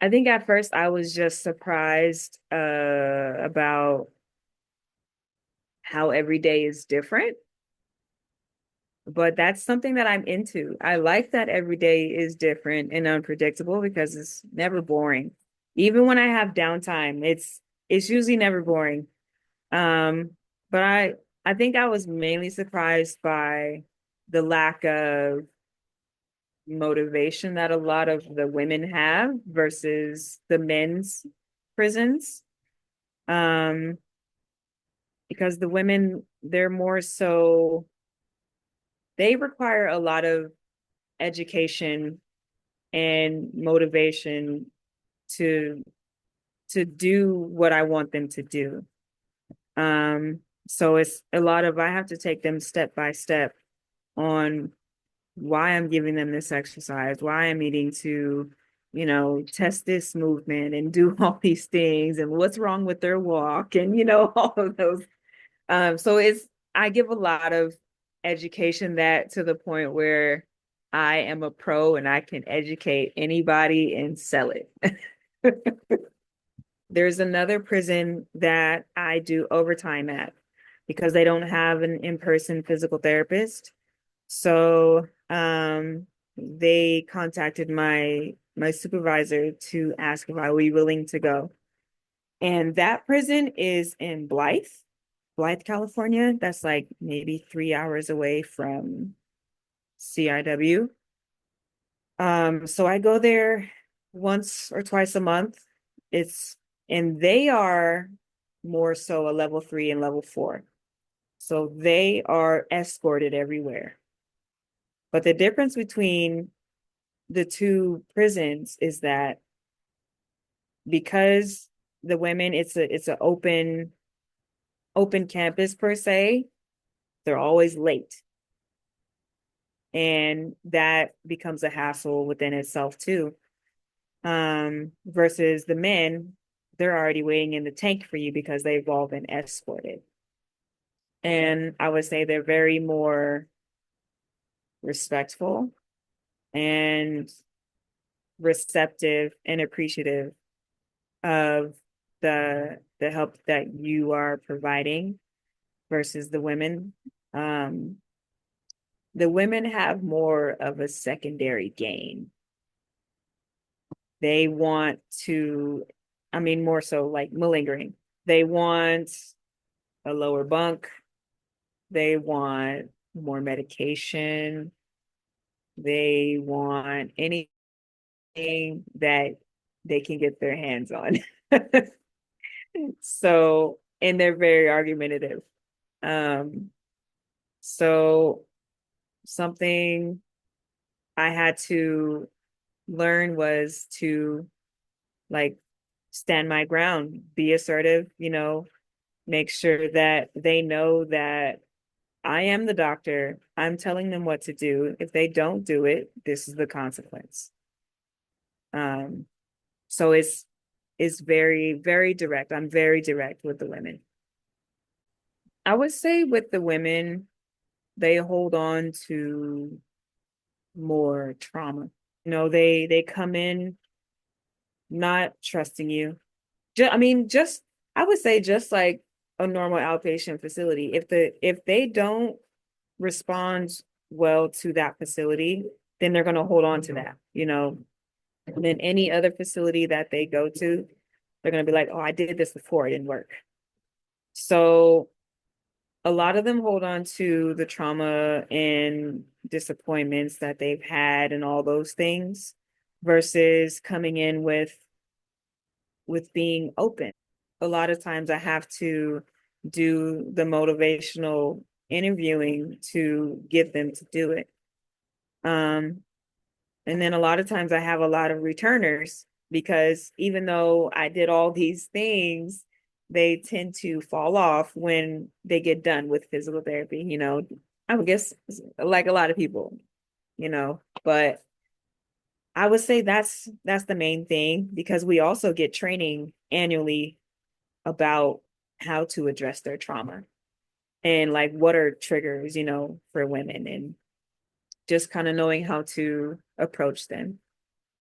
I think at first I was just surprised about how every day is different, but that's something that I'm into. I like that every day is different and unpredictable because it's never boring. Even when I have downtime, it's usually never boring. Um, but I think I was mainly surprised by the lack of motivation that a lot of the women have versus the men's prisons. Um, because the women, they're more so, they require a lot of education and motivation to to do what I want them to do. So it's a lot of I have to take them step by step on why I'm giving them this exercise, why I'm needing to, test this movement and do all these things and what's wrong with their walk and all of those. So I give a lot of education that to the point where I am a pro and I can educate anybody and sell it. There's another prison that I do overtime at because they don't have an in-person physical therapist. So they contacted my supervisor to ask if I would be willing to go. And that prison is in Blythe, California. That's like maybe 3 hours away from CIW. So I go there once or twice a month. It's and they are more so a level 3 and level 4. So they are escorted everywhere. But the difference between the two prisons is that because the women, it's an open campus per se, they're always late. And that becomes a hassle within itself too. Versus the men, they're already waiting in the tank for you because they've all been escorted. And I would say they're very more respectful and receptive and appreciative of the help that you are providing versus the women. Um, the women have more of a secondary gain. They want to, I mean, more so like malingering. They want a lower bunk. They want more medication. They want anything that they can get their hands on. So, and they're very argumentative. Um, so something I had to learn was to like stand my ground, be assertive, make sure that they know that I am the doctor. I'm telling them what to do. If they don't do it, this is the consequence. Um, so it's very, very direct. I'm very direct with the women. I would say with the women, they hold on to more trauma. They come in not trusting you. I mean, just I would say just like a normal outpatient facility. If they don't respond well to that facility, then they're going to hold on to that. And then any other facility that they go to, they're going to be like, "Oh, I did this before, it didn't work." So a lot of them hold on to the trauma and disappointments that they've had and all those things versus coming in with being open. A lot of times I have to do the motivational interviewing to get them to do it. Um, and then a lot of times I have a lot of returners because even though I did all these things, they tend to fall off when they get done with physical therapy. I would guess like a lot of people, but I would say that's the main thing because we also get training annually about how to address their trauma and like what are triggers, for women and just kind of knowing how to approach them.